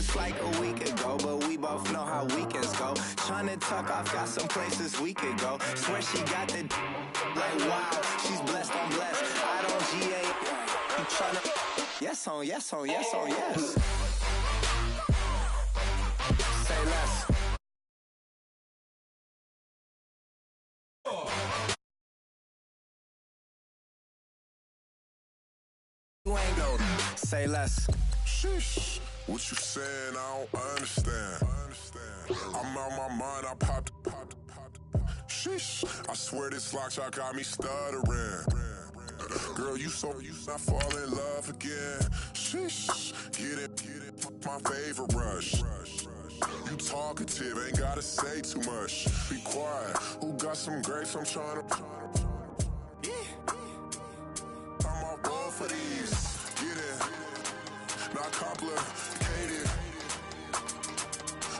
just like a week ago, but we both know how weekends go. Tryna tuck off, got some places we could go. Swear she got the like wow, she's blessed on blessed. I don't GA. You tryna yes on yes on yes on yes. Say less. You ain't go. Say less. Sheesh. What you saying? I don't understand. I'm out my mind. I popped. Sheesh. I swear this lockshot got me stuttering. Girl, you not fall in love again. Sheesh. Get it. My favorite rush. You talkative, ain't gotta say too much. Be quiet. Who got some grapes? I'm trying to. I'm all going for these. Get it. Not complicated.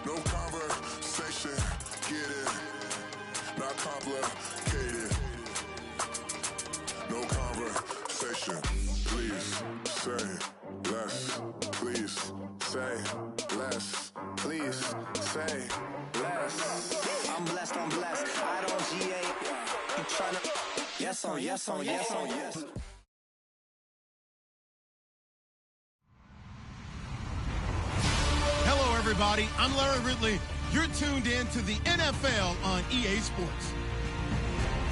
No conversation. Get it. Not complicated. No conversation. Please say less. Please say less. Please say less. I'm blessed on blessed. I don't GA. You tryna yes on yes on yes on yes. Hello, everybody. I'm Larry Ridley. You're tuned in to the NFL on EA Sports.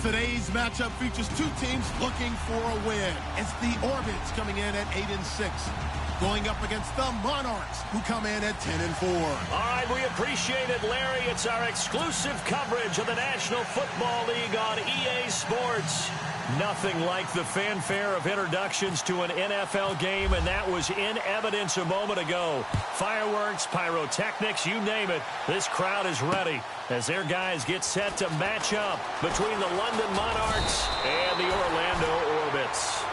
Today's matchup features two teams looking for a win. It's the Orbits coming in at 8-6, going up against the Monarchs, who come in at 10-4. All right, we appreciate it, Larry. It's our exclusive coverage of the National Football League on EA Sports. Nothing like the fanfare of introductions to an NFL game, and that was in evidence a moment ago. Fireworks, pyrotechnics, you name it. This crowd is ready as their guys get set to match up between the London Monarchs and the Orlando Orbits.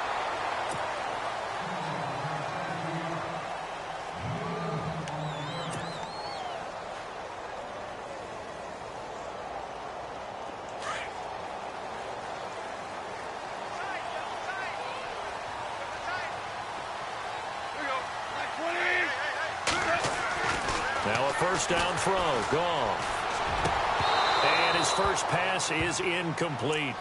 Now a first down throw, gone. And his first pass is incomplete.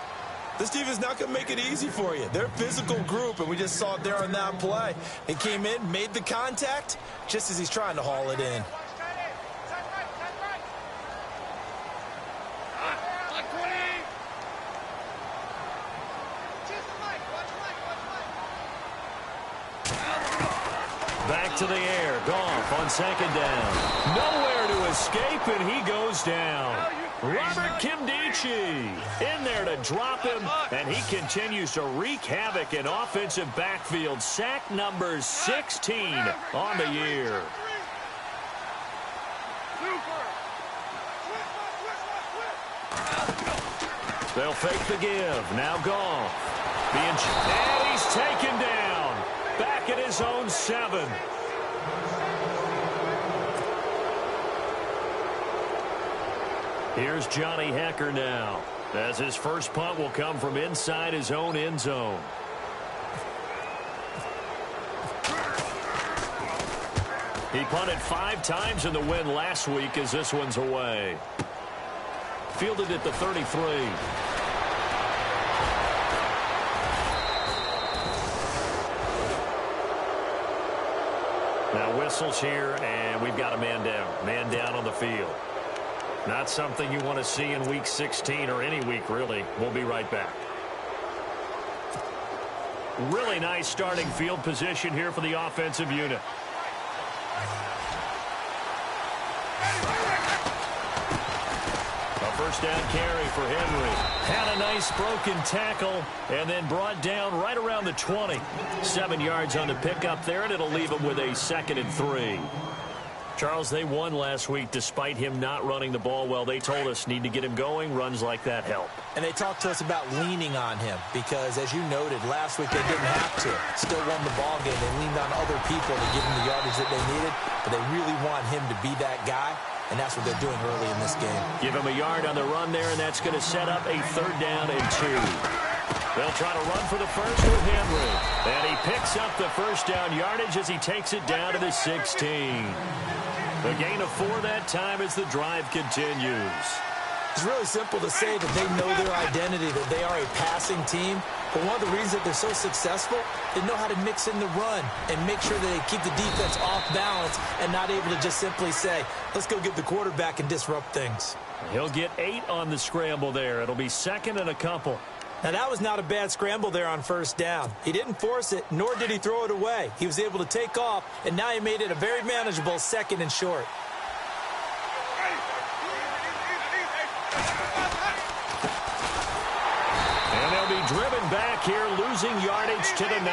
This defense is not going to make it easy for you. They're a physical group, and we just saw it there on that play. He came in, made the contact, just as he's trying to haul it in. Back to the air. Goff on second down. Nowhere to escape, and he goes down. Robert Kimdichie in there to drop him, and he continues to wreak havoc in offensive backfield. Sack number 16 on the year. They'll fake the give. Now Goff. And he's taken down. Back at his own 7. Here's Johnny Hecker now, as his first punt will come from inside his own end zone. He punted 5 times in the win last week as this one's away. Fielded at the 33. Now whistles here, and we've got a man down. Man down on the field. Not something you want to see in Week 16 or any week, really. We'll be right back. Really nice starting field position here for the offensive unit. A first down carry for Henry. Had a nice broken tackle and then brought down right around the 20. 7 yards on the pickup there, and it'll leave him with a 2nd and 3. Charles, they won last week despite him not running the ball well. They told us need to get him going. Runs like that help. And they talked to us about leaning on him because, as you noted, last week they didn't have to. Still won the ball game. They leaned on other people to give them the yardage that they needed, but they really want him to be that guy, and that's what they're doing early in this game. Give him a yard on the run there, and that's going to set up a 3rd down and 2. They'll try to run for the first with Henry. And he picks picks up the first down yardage as he takes it down to the 16. A gain of 4 that time as the drive continues. It's really simple to say that they know their identity, that they are a passing team. But one of the reasons that they're so successful, they know how to mix in the run and make sure that they keep the defense off balance and not able to just simply say, let's go get the quarterback and disrupt things. He'll get 8 on the scramble there. It'll be 2nd and a couple. Now, that was not a bad scramble there on first down. He didn't force it, nor did he throw it away. He was able to take off, and now he made it a very manageable 2nd and short. And they'll be driven back here, losing yardage to the 9.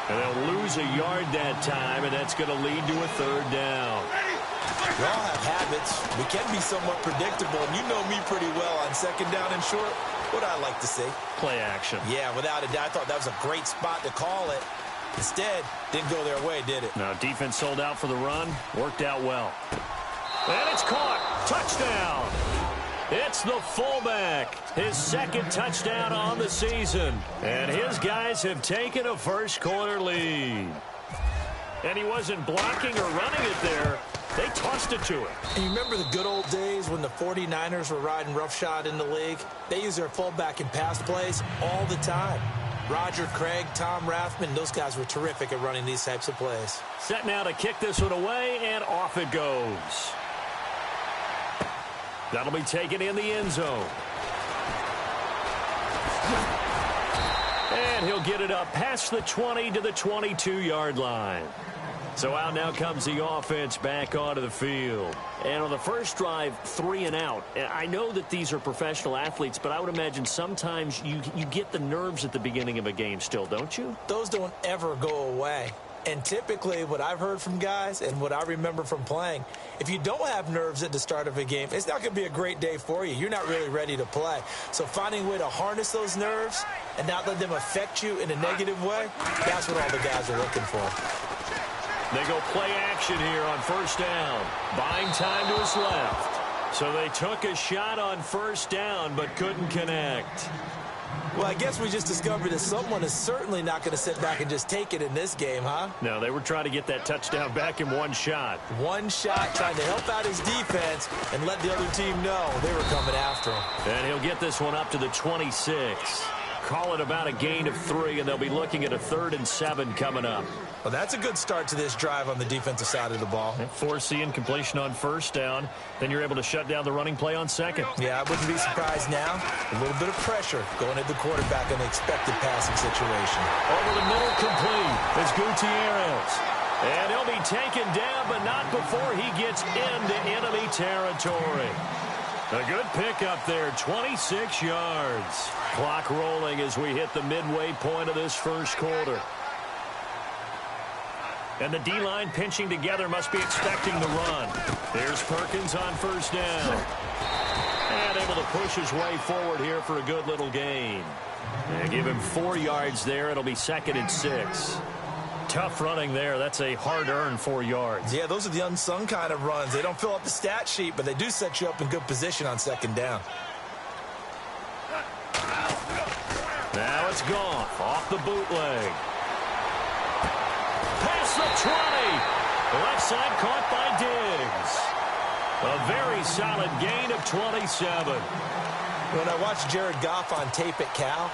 And they'll lose a yard that time, and that's going to lead to a 3rd down. We all have habits. We can be somewhat predictable, and you know me pretty well on 2nd down and short. What I like to see. Play action. Yeah, without a doubt. I thought that was a great spot to call it. Instead, didn't go their way, did it? Now, defense sold out for the run. Worked out well. And it's caught. Touchdown. It's the fullback. His 2nd touchdown on the season. And his guys have taken a first-quarter lead. And he wasn't blocking or running it there. They tossed it to him. And you remember the good old days when the 49ers were riding roughshod in the league? They used their fullback in pass plays all the time. Roger Craig, Tom Rathman, those guys were terrific at running these types of plays. Set now to kick this one away, and off it goes. That'll be taken in the end zone. And he'll get it up past the 20 to the 22-yard line. So out now comes the offense back onto the field. And on the first drive, 3 and out. I know that these are professional athletes, but I would imagine sometimes you get the nerves at the beginning of a game still, don't you? Those don't ever go away. And typically what I've heard from guys and what I remember from playing, if you don't have nerves at the start of a game, it's not going to be a great day for you. You're not really ready to play. So finding a way to harness those nerves and not let them affect you in a negative way, that's what all the guys are looking for. They go play action here on first down. Buying time to his left. So they took a shot on first down but couldn't connect. Well, I guess we just discovered that someone is certainly not going to sit back and just take it in this game, huh? No, they were trying to get that touchdown back in one shot. One shot, trying to help out his defense and let the other team know they were coming after him. And he'll get this one up to the 26. Call it about a gain of 3, and they'll be looking at a 3rd and 7 coming up. Well, that's a good start to this drive on the defensive side of the ball. Forcing incompletion on first down. Then you're able to shut down the running play on 2nd. Yeah, I wouldn't be surprised now. A little bit of pressure going at the quarterback in the expected passing situation. Over the middle, complete. It's Gutierrez. And he'll be taken down, but not before he gets into enemy territory. A good pickup there, 26 yards. Clock rolling as we hit the midway point of this first quarter. And the D-line pinching together must be expecting the run. There's Perkins on first down. And able to push his way forward here for a good little gain. And give him 4 yards there. It'll be 2nd and 6. Tough running there. That's a hard-earned 4 yards. Yeah, those are the unsung kind of runs. They don't fill up the stat sheet, but they do set you up in good position on 2nd down. Now it's gone. Off the bootleg. Past the 20. Left side caught by Diggs. A very solid gain of 27. When I watched Jared Goff on tape at Cal,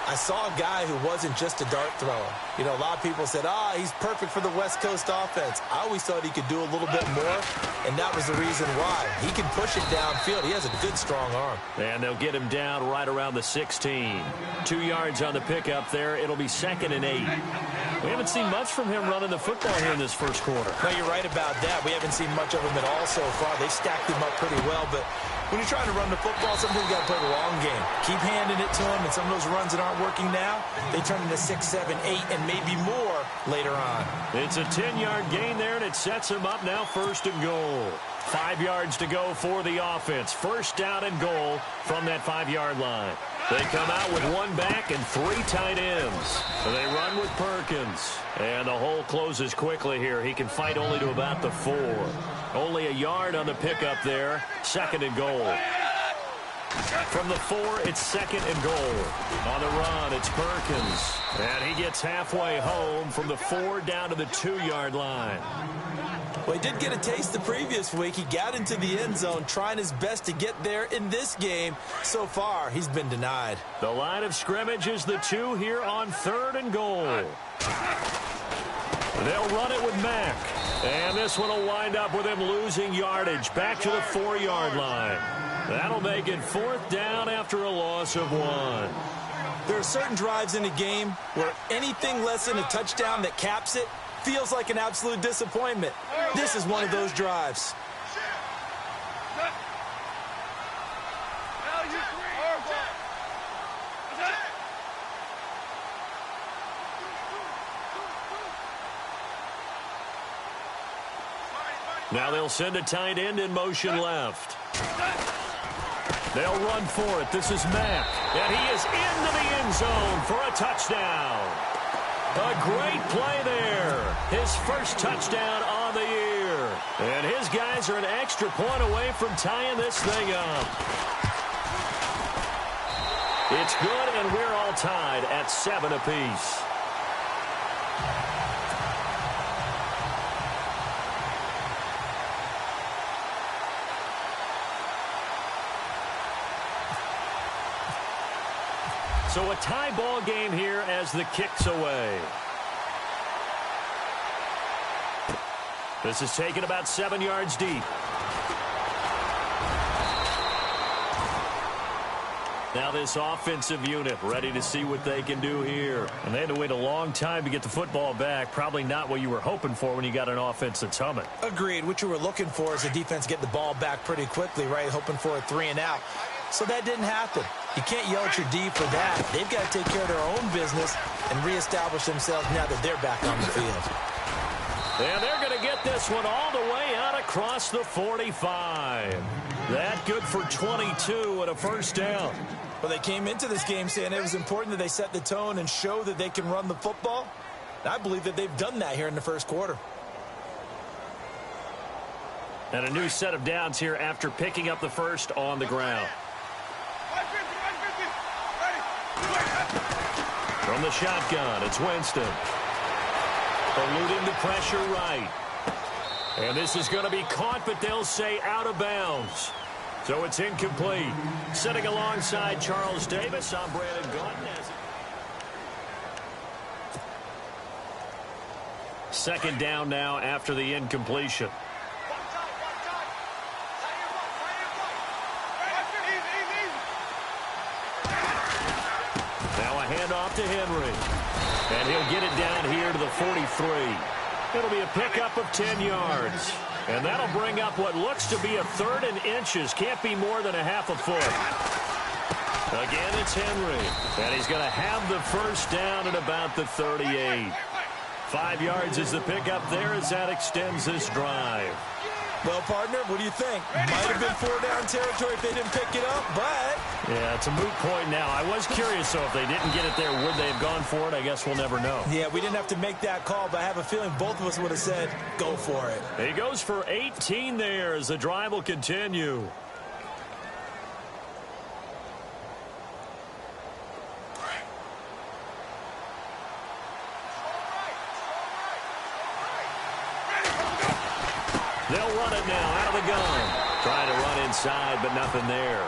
I saw a guy who wasn't just a dart thrower. You know, a lot of people said, he's perfect for the West Coast offense. I always thought he could do a little bit more, and that was the reason why. He can push it downfield. He has a good, strong arm. And they'll get him down right around the 16. 2 yards on the pickup there. It'll be 2nd and 8. We haven't seen much from him running the football here in this first quarter. No, you're right about that. We haven't seen much of him at all so far. They've stacked him up pretty well, but when you're trying to run the football, sometimes you got to play the long game. Keep handing it to him, and some of those runs that aren't working now, they turn into 6, 7, 8, and maybe more later on. It's a 10-yard gain there, and it sets him up now 1st and goal. 5 yards to go for the offense. 1st down and goal from that 5-yard line. They come out with 1 back and 3 tight ends. They run with Perkins. And the hole closes quickly here. He can fight only to about the 4. Only a yard on the pickup there. 2nd and goal. From the 4, it's 2nd and goal. On the run, it's Perkins. And he gets halfway home from the 4 down to the 2-yard line. Well, he did get a taste the previous week. He got into the end zone trying his best to get there in this game. So far, he's been denied. The line of scrimmage is the 2 here on 3rd and goal. They'll run it with Mack. And this one will wind up with him losing yardage back to the 4-yard line. That'll make it 4th down after a loss of 1. There are certain drives in a game where anything less than a touchdown that caps it feels like an absolute disappointment. This is one of those drives. Now they'll send a tight end in motion left. They'll run for it. This is Mack. And he is into the end zone for a touchdown. A great play there. His first touchdown on the year. And his guys are an extra point away from tying this thing up. It's good, and we're all tied at 7 apiece. So a tie ball game here as the kick's away. This is taken about 7 yards deep. Now this offensive unit ready to see what they can do here. And they had to wait a long time to get the football back. Probably not what you were hoping for when you got an offense that's humming. Agreed. What you were looking for is the defense get the ball back pretty quickly, right? Hoping for a 3 and out. So that didn't happen. You can't yell at your D for that. They've got to take care of their own business and reestablish themselves now that they're back on the field. And they're going to get this one all the way out across the 45. That good for 22 and a first down. Well, they came into this game saying it was important that they set the tone and show that they can run the football. I believe that they've done that here in the first quarter. And a new set of downs here after picking up the first on the ground. From the shotgun, it's Winston. Eluding the pressure right. And this is going to be caught, but they'll say out of bounds. So it's incomplete. Sitting alongside Charles Davis, I'm Brandon Gordon. Second down now after the incompletion. Handoff to Henry. And he'll get it down here to the 43. It'll be a pickup of 10 yards. And that'll bring up what looks to be a 3rd and inches. Can't be more than a half a foot. Again, it's Henry. And he's going to have the first down at about the 38. 5 yards is the pickup there as that extends this drive. Well, partner, what do you think? Might have been 4-down territory if they didn't pick it up, but... Yeah, it's a moot point now. I was curious, though, if they didn't get it there, would they have gone for it? I guess we'll never know. Yeah, we didn't have to make that call, but I have a feeling both of us would have said, go for it. He goes for 18 there as the drive will continue. They'll run it now out of the gun. Trying to run inside, but nothing there.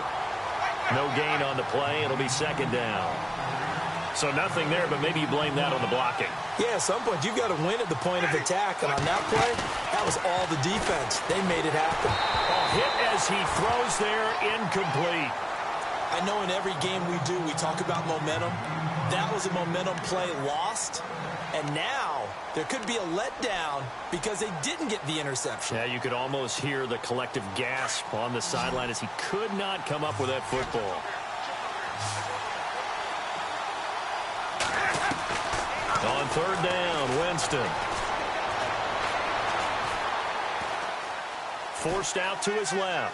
No gain on the play. It'll be second down. So nothing there, but maybe you blame that on the blocking. Yeah, at some point, you've got to win at the point of attack. And on that play, that was all the defense. They made it happen. A hit as he throws there, incomplete. I know in every game we do, we talk about momentum. That was a momentum play lost. And now there could be a letdown because they didn't get the interception. Yeah, you could almost hear the collective gasp on the sideline as he could not come up with that football. On 3rd down, Winston. Forced out to his left.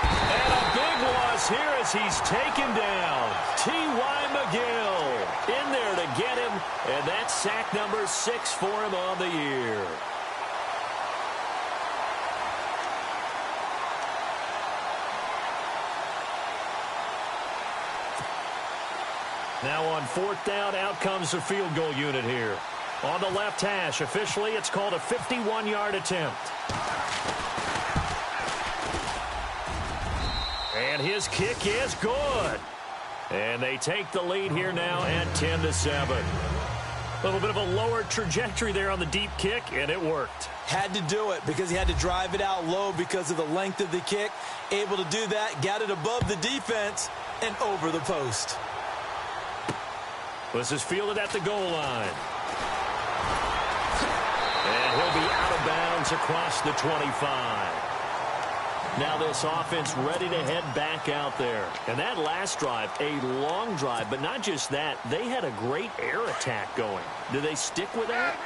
And a big loss here as he's taken down. T.Y. McGill in there to get him, and that's sack number 6 for him on the year. Now on 4th down, out comes the field goal unit here. On the left hash, officially, it's called a 51-yard attempt. And his kick is good. And they take the lead here now at 10-7. A little bit of a lower trajectory there on the deep kick, and it worked. Had to do it because he had to drive it out low because of the length of the kick. Able to do that, got it above the defense, and over the post. This is fielded at the goal line. And he'll be out of bounds across the 25. Now this offense ready to head back out there. And that last drive, a long drive, but not just that. They had a great air attack going. Do they stick with that?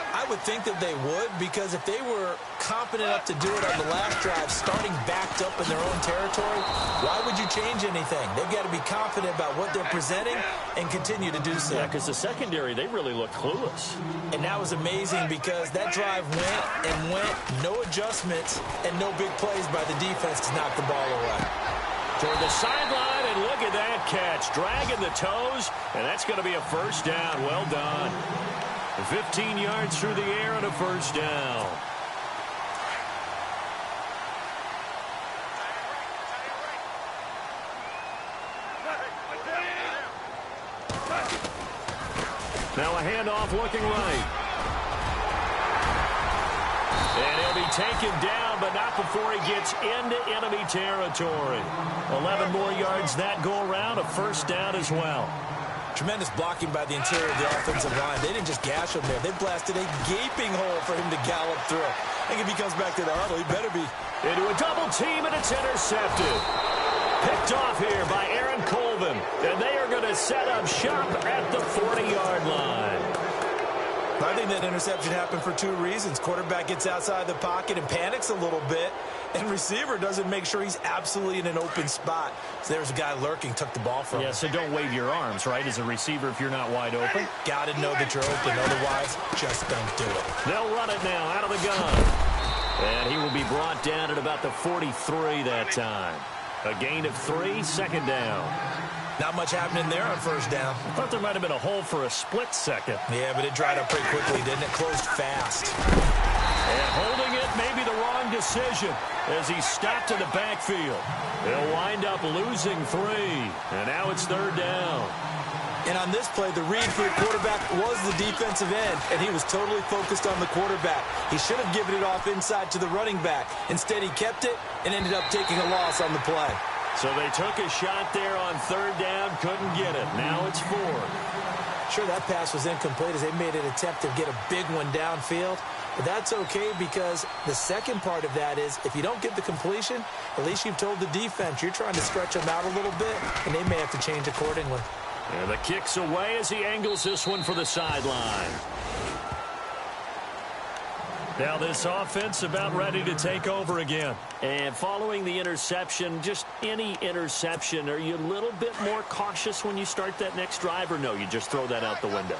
I would think that they would, because if they were confident enough to do it on the last drive, starting backed up in their own territory, why would you change anything? They've got to be confident about what they're presenting and continue to do so. Yeah, because the secondary, they really looked clueless. And that was amazing because that drive went and went, no adjustments, and no big plays by the defense to knock the ball away. Toward the sideline, and look at that catch. Dragging the toes, and that's going to be a first down. Well done. 15 yards through the air and a first down. Now a handoff looking right. And he'll be taken down, but not before he gets into enemy territory. 11 more yards that go around, a first down as well. Tremendous blocking by the interior of the offensive line. They didn't just gash him there. They blasted a gaping hole for him to gallop through. I think if he comes back to the huddle, he better be. Into a double team, and it's intercepted. Picked off here by Aaron Colvin. And they are going to set up shop at the 40-yard line. I think that interception happened for two reasons. Quarterback gets outside the pocket and panics a little bit, and receiver doesn't make sure he's absolutely in an open spot. So there's a guy lurking, took the ball from him. Yeah, so don't wave your arms, right, as a receiver if you're not wide open. Got to know that you're open. Otherwise, just don't do it. They'll run it now out of the gun. And he will be brought down at about the 43 that time. A gain of 3, second down. Not much happening there on first down. I thought there might have been a hole for a split second. Yeah, but it dried up pretty quickly, didn't it? Closed fast. And holding it may be the wrong decision as he stopped in the backfield. They'll wind up losing 3. And now it's third down. And on this play, the read for the quarterback was the defensive end, and he was totally focused on the quarterback. He should have given it off inside to the running back. Instead, he kept it and ended up taking a loss on the play. So they took a shot there on third down, couldn't get it. Now it's 4. Sure, that pass was incomplete as they made an attempt to get a big one downfield. But that's okay because the second part of that is if you don't get the completion, at least you've told the defense you're trying to stretch them out a little bit, and they may have to change accordingly. And the kick's away as he angles this one for the sideline. Now this offense about ready to take over again. And following the interception, just any interception, are you a little bit more cautious when you start that next drive, or no, you just throw that out the window?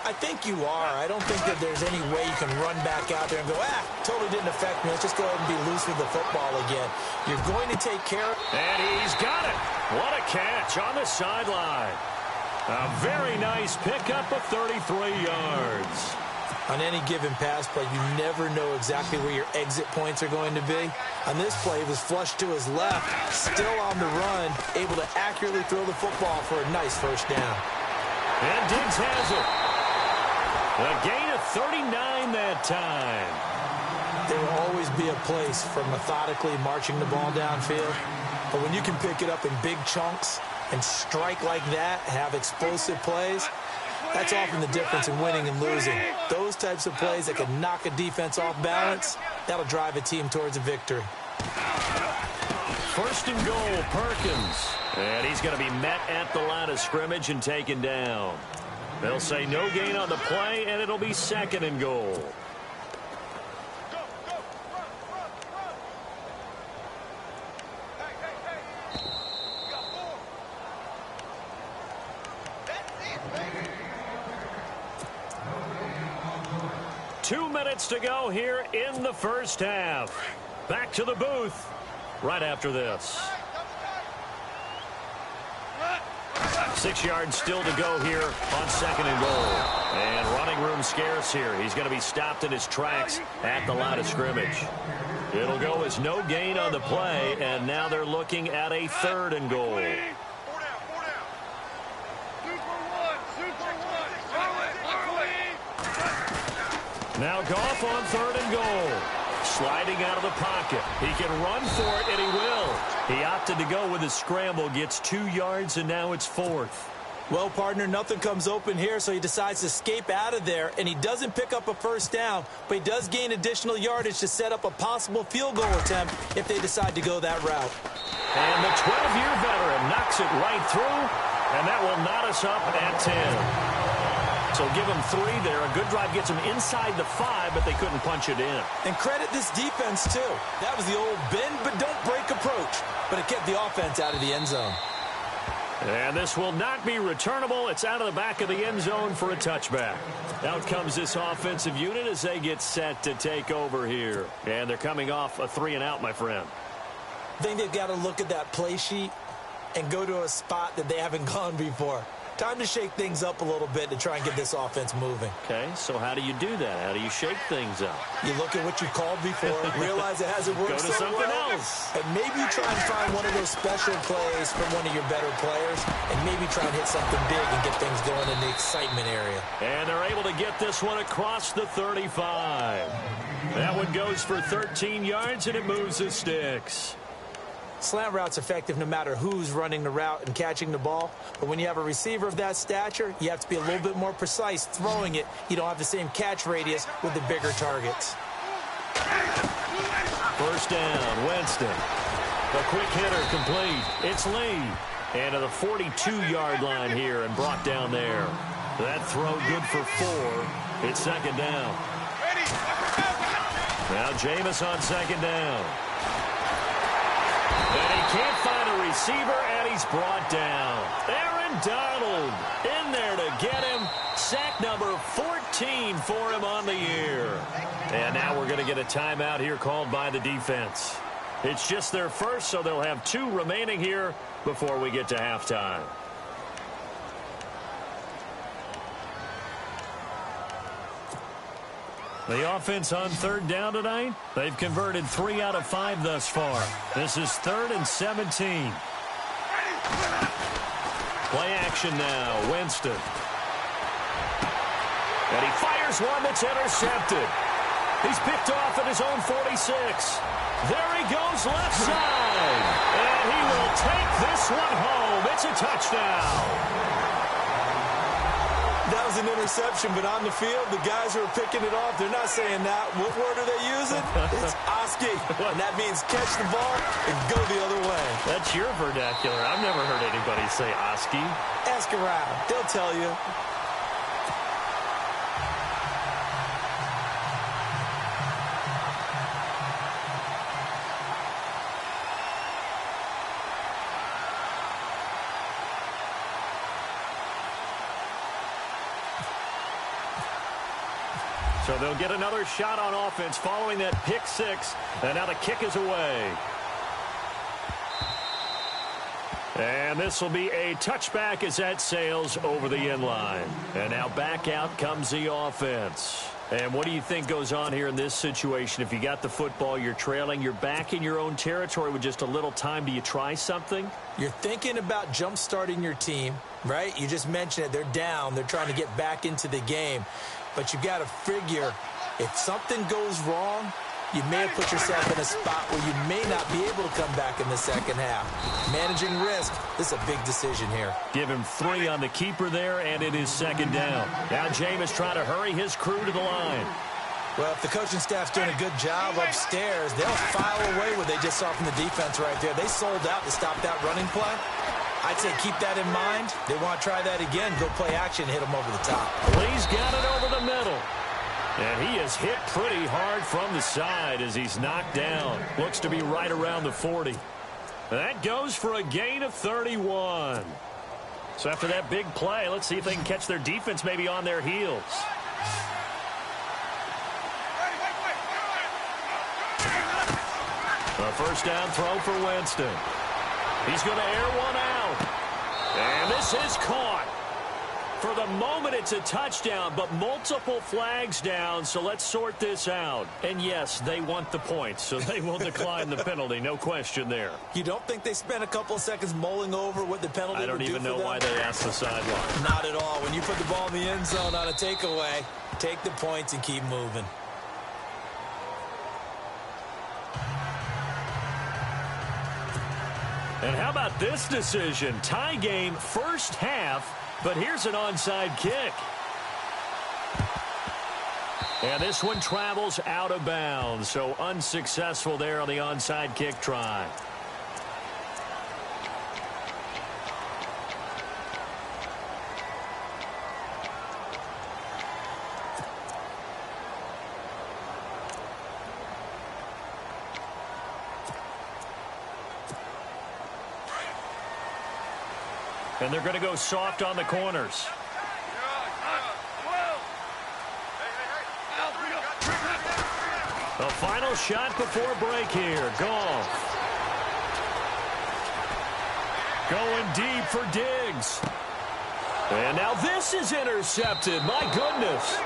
I think you are. I don't think that there's any way you can run back out there and go, totally didn't affect me. Let's just go ahead and be loose with the football again. You're going to take care of it. And he's got it. What a catch on the sideline. A very nice pickup of 33 yards. On any given pass play, you never know exactly where your exit points are going to be. On this play, he was flushed to his left, still on the run, able to accurately throw the football for a nice first down. And Diggs has it. A gain of 39 that time. There will always be a place for methodically marching the ball downfield. But when you can pick it up in big chunks and strike like that, have explosive plays, that's often the difference in winning and losing. Those types of plays that can knock a defense off balance, that'll drive a team towards a victory. First and goal, Perkins. And he's going to be met at the line of scrimmage and taken down. They'll say no gain on the play, and it'll be second and goal. Two minutes to go here in the first half. Back to the booth right after this. 6 yards still to go here on 2nd and goal. And running room scarce here. He's going to be stopped in his tracks at the line of scrimmage. It'll go as no gain on the play, and now they're looking at a 3rd and goal. Now Goff on 3rd and goal. Sliding out of the pocket. He can run for it, and he will. He opted to go with his scramble, gets 2 yards, and now it's 4th. Well, partner, nothing comes open here, so he decides to escape out of there, and he doesn't pick up a 1st down, but he does gain additional yardage to set up a possible field goal attempt if they decide to go that route. And the 12-year veteran knocks it right through, and that will knot us up at 10. So give them 3 there. A good drive gets them inside the 5, but they couldn't punch it in. And credit this defense, too. That was the old bend but don't break approach, but it kept the offense out of the end zone. And this will not be returnable. It's out of the back of the end zone for a touchback. Out comes this offensive unit as they get set to take over here. And they're coming off a 3-and-out, my friend. I think they've got to look at that play sheet and go to a spot that they haven't gone before. Time to shake things up a little bit to try and get this offense moving. Okay, so how do you do that? How do you shake things up? You look at what you called before, realize it hasn't worked so well. Go to something else. And maybe you try and find one of those special plays from one of your better players, and maybe try and hit something big and get things going in the excitement area. And they're able to get this one across the 35. That one goes for 13 yards, and it moves the sticks. Slant route's effective no matter who's running the route and catching the ball. But when you have a receiver of that stature, you have to be a little bit more precise throwing it. You don't have the same catch radius with the bigger targets. 1st down, Winston. The quick hitter complete. It's Lee. And to the 42-yard line here and brought down there. That throw good for 4. It's 2nd down. Now Jameis on 2nd down. And he can't find a receiver, and he's brought down. Aaron Donald in there to get him. Sack number 14 for him on the year. And now we're going to get a timeout here called by the defense. It's just their first, so they'll have 2 remaining here before we get to halftime. The offense on 3rd down tonight, they've converted 3 out of 5 thus far. This is 3rd and 17. Play action now, Winston. And he fires one that's intercepted. He's picked off at his own 46. There he goes left side. And he will take this one home. It's a touchdown. That was an interception, but on the field, the guys who are picking it off, they're not saying that. What word are they using? It's Oski. And that means catch the ball and go the other way. That's your vernacular. I've never heard anybody say Oski. Ask around. They'll tell you. So they'll get another shot on offense following that pick 6. And now the kick is away. And this will be a touchback as that sails over the end line. And now back out comes the offense. And what do you think goes on here in this situation? If you got the football, you're trailing, you're back in your own territory with just a little time. Do you try something? You're thinking about jump-starting your team, right? You just mentioned it. They're down. They're trying to get back into the game. But you got to figure, if something goes wrong, you may have put yourself in a spot where you may not be able to come back in the second half. Managing risk, this is a big decision here. Give him 3 on the keeper there, and it is 2nd down. Now Jameis trying to hurry his crew to the line. Well, if the coaching staff's doing a good job upstairs, they'll file away what they just saw from the defense right there. They sold out to stop that running play. I'd say keep that in mind. They want to try that again. Go play action, hit them over the top. Lee's got it over the middle. And he is hit pretty hard from the side as he's knocked down. Looks to be right around the 40. That goes for a gain of 31. So after that big play, let's see if they can catch their defense maybe on their heels. A 1st down throw for Winston. He's going to air one out. And this is caught. For the moment, it's a touchdown, but multiple flags down, so let's sort this out. And yes, they want the points, so they will decline the penalty, no question there. You don't think they spent a couple of seconds mulling over what the penalty would do for them? I don't even know why they asked the sideline. Not at all. When you put the ball in the end zone on a takeaway, take the points and keep moving. And how about this decision? Tie game first half. But here's an onside kick. And this one travels out of bounds, so unsuccessful there on the onside kick try. And they're going to go soft on the corners. The final shot before break here. Goff. Going deep for Diggs. And now this is intercepted. My goodness.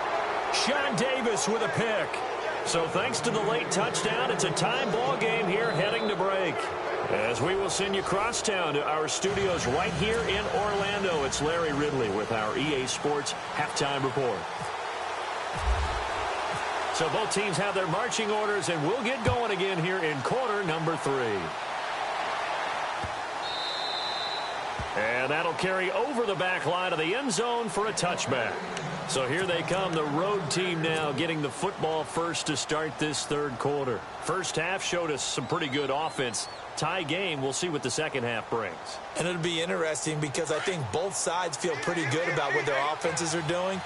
Sean Davis with a pick. So thanks to the late touchdown, it's a time ball game here heading to break. As we will send you crosstown to our studios right here in Orlando, it's Larry Ridley with our EA Sports Halftime Report. So both teams have their marching orders, and we'll get going again here in quarter number 3. And that'll carry over the back line of the end zone for a touchback. So here they come, the road team now getting the football first to start this third quarter. First half showed us some pretty good offense. Tie game, we'll see what the second half brings. And it'll be interesting because I think both sides feel pretty good about what their offenses are doing.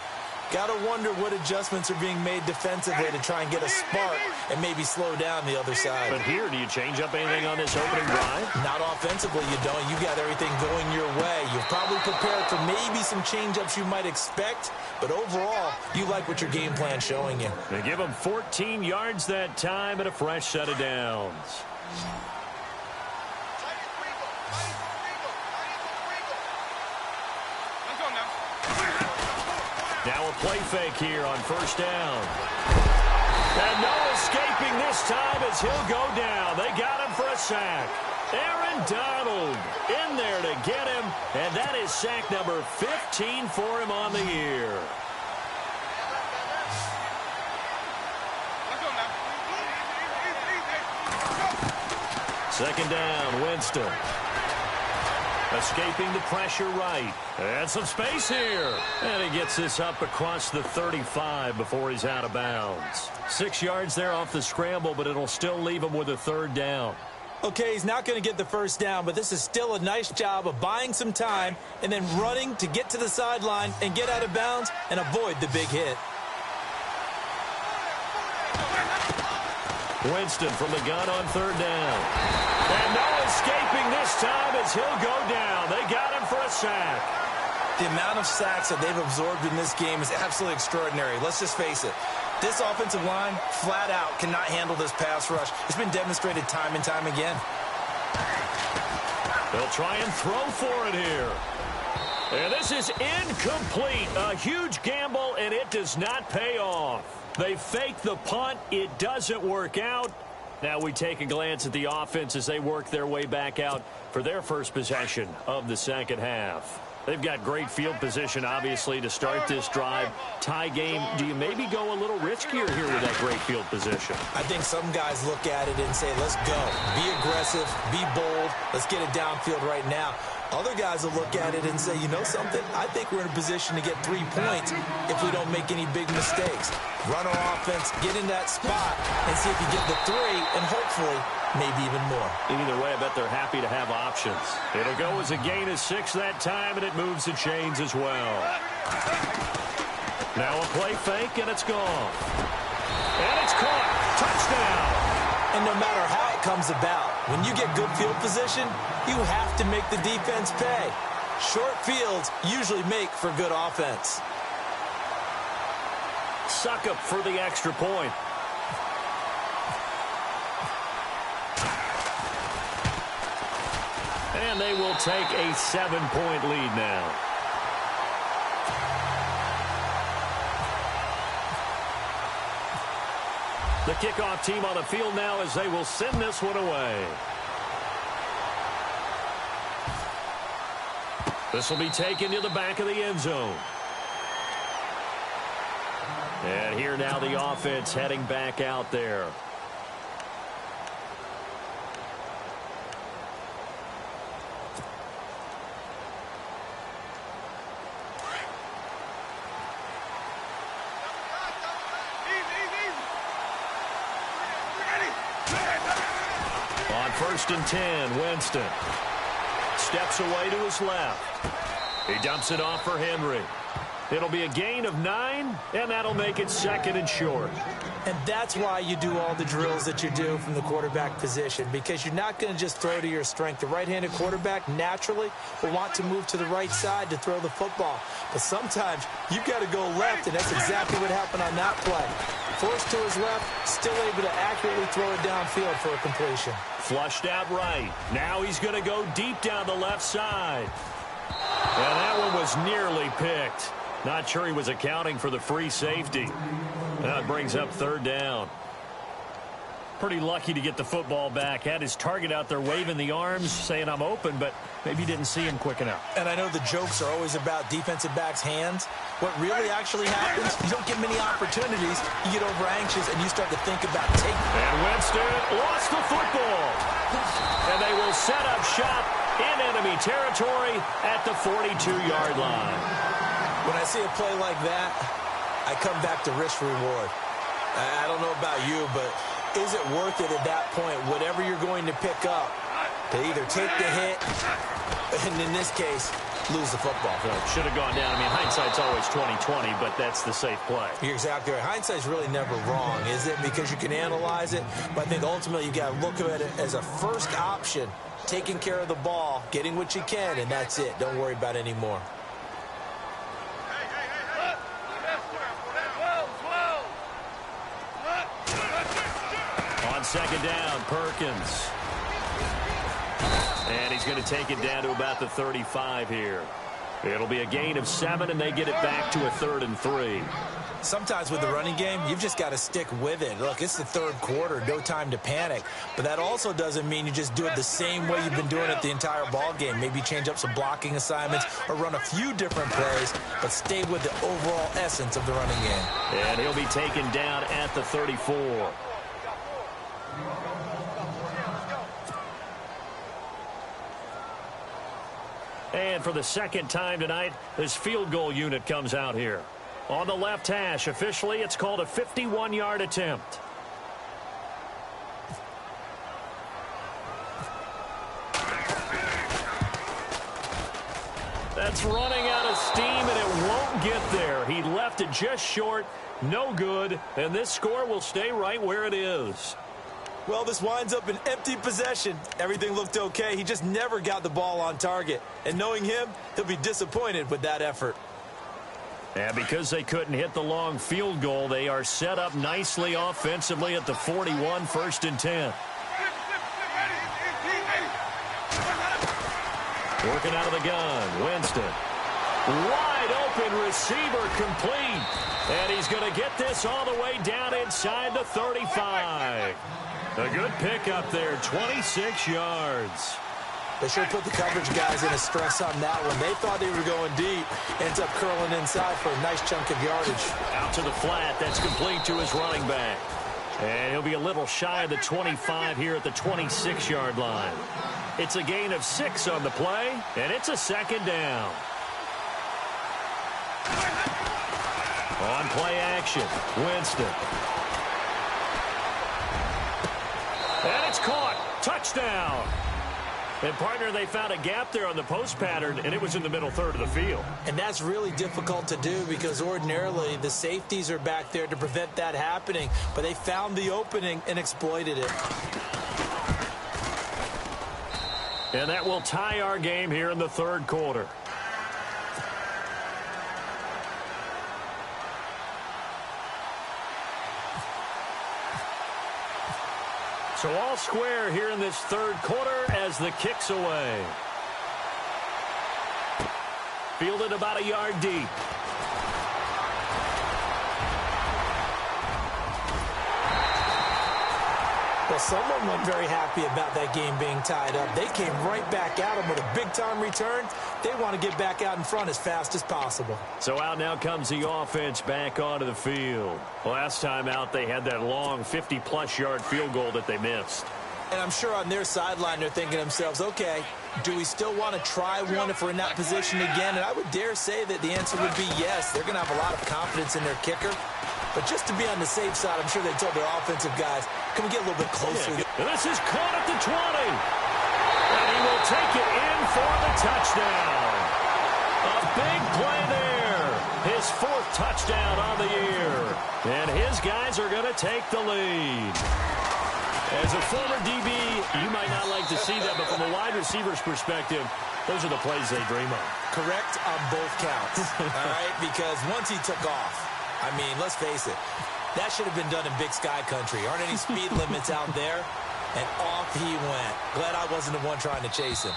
Got to wonder what adjustments are being made defensively to try and get a spark and maybe slow down the other side. But here, do you change up anything on this opening drive? Not offensively, you don't. You got everything going your way. You've probably prepared for maybe some change-ups you might expect, but overall, you like what your game plan's showing you. They give them 14 yards that time and a fresh set of downs. Now a play fake here on first down. And no escaping this time as he'll go down. They got him for a sack. Aaron Donald in there to get him, and that is sack number 15 for him on the year. Second down, Winston. Escaping the pressure right. And some space here. And he gets this up across the 35 before he's out of bounds. 6 yards there off the scramble, but it'll still leave him with a third down. Okay, he's not going to get the first down, but this is still a nice job of buying some time and then running to get to the sideline and get out of bounds and avoid the big hit. Winston from the gun on third down. And no escaping this time as he'll go down. They got him for a sack. The amount of sacks that they've absorbed in this game is absolutely extraordinary. Let's just face it. This offensive line, flat out, cannot handle this pass rush. It's been demonstrated time and time again. They'll try and throw for it here. And this is incomplete. A huge gamble, and it does not pay off. They fake the punt. It doesn't work out. Now we take a glance at the offense as they work their way back out for their first possession of the second half. They've got great field position, obviously, to start this drive. Tie game, do you maybe go a little riskier here with that great field position? I think some guys look at it and say, let's go. Be aggressive. Be bold. Let's get it downfield right now. Other guys will look at it and say, you know something? I think we're in a position to get 3 points if we don't make any big mistakes. Run our offense, get in that spot, and see if you get the 3, and hopefully maybe even more. Either way, I bet they're happy to have options. It'll go as a gain of 6 that time, and it moves the chains as well. Now a play fake, and it's gone. And it's caught. Touchdown. And no matter how it comes about, when you get good field position, you have to make the defense pay. Short fields usually make for good offense. Suck up for the extra point. And they will take a 7-point lead now. The kickoff team on the field now as they will send this one away. This will be taken to the back of the end zone. And here now the offense heading back out there. On 1st and 10, Winston steps away to his left. He dumps it off for Henry. It'll be a gain of 9, and that'll make it 2nd and short. And that's why you do all the drills that you do from the quarterback position, because you're not going to just throw to your strength. The right-handed quarterback naturally will want to move to the right side to throw the football. But sometimes you've got to go left, and that's exactly what happened on that play. Forced to his left, still able to accurately throw it downfield for a completion. Flushed out right. Now he's going to go deep down the left side. And that one was nearly picked. Not sure he was accounting for the free safety. That brings up 3rd down. Pretty lucky to get the football back. Had his target out there waving the arms, saying I'm open, but maybe didn't see him quick enough. And I know the jokes are always about defensive backs' hands. What really actually happens, you don't get many opportunities. You get over anxious and you start to think about taking. And Winston lost the football. And they will set up shop in enemy territory at the 42-yard line. When I see a play like that, I come back to risk reward. I don't know about you, but is it worth it at that point, whatever you're going to pick up, to either take the hit, and in this case, lose the football? Should have gone down. I mean, hindsight's always 20/20, but that's the safe play. You're exactly right. Hindsight's really never wrong, is it? Because you can analyze it, but I think ultimately you got to look at it as a first option, taking care of the ball, getting what you can, and that's it. Don't worry about any more. On 2nd down, Perkins. And he's going to take it down to about the 35 here. It'll be a gain of 7, and they get it back to a 3rd and 3. Sometimes with the running game, you've just got to stick with it. Look, it's the 3rd quarter, no time to panic. But that also doesn't mean you just do it the same way you've been doing it the entire ball game. Maybe change up some blocking assignments or run a few different plays, but stay with the overall essence of the running game. And he'll be taken down at the 34. And for the 2nd time tonight, this field goal unit comes out here. On the left hash, officially, it's called a 51-yard attempt. That's running out of steam, and it won't get there. He left it just short, no good, and this score will stay right where it is. Well, this winds up an empty possession. Everything looked okay. He just never got the ball on target. And knowing him, he'll be disappointed with that effort. And because they couldn't hit the long field goal, they are set up nicely offensively at the 41, 1st and 10. Working out of the gun, Winston. Wide open receiver complete. And he's going to get this all the way down inside the 35. A good pick up there, 26 yards. They sure put the coverage guys in a stress on that one. They thought they were going deep. Ends up curling inside for a nice chunk of yardage. Out to the flat. That's complete to his running back. And he'll be a little shy of the 25 here at the 26-yard line. It's a gain of 6 on the play, and it's a 2nd down. On play action, Winston. And it's caught. Touchdown. And, partner, they found a gap there on the post pattern, and it was in the middle 3rd of the field. And that's really difficult to do because ordinarily the safeties are back there to prevent that happening. But they found the opening and exploited it. And that will tie our game here in the 3rd quarter. So all square here in this 3rd quarter as the kick's away. fielded about a yard deep. Well, someone wasn't very happy about that game being tied up. They came right back at them with a big-time return. They want to get back out in front as fast as possible. So out now comes the offense back onto the field. Last time out, they had that long 50-plus yard field goal that they missed. And I'm sure on their sideline they're thinking to themselves, okay, do we still want to try one if we're in that position again? And I would dare say that the answer would be yes. They're going to have a lot of confidence in their kicker. But just to be on the safe side, I'm sure they told their offensive guys, can we get a little bit closer? Yeah. This is caught at the 20. And he will take it in for the touchdown. A big play there. His 4th touchdown on the year. And his guys are going to take the lead. As a former DB, you might not like to see that, but from a wide receiver's perspective, those are the plays they dream of. Correct on both counts, all right? Because once he took off, I mean, let's face it, that should have been done in Big Sky country. Aren't any speed limits out there? And off he went. Glad I wasn't the one trying to chase him.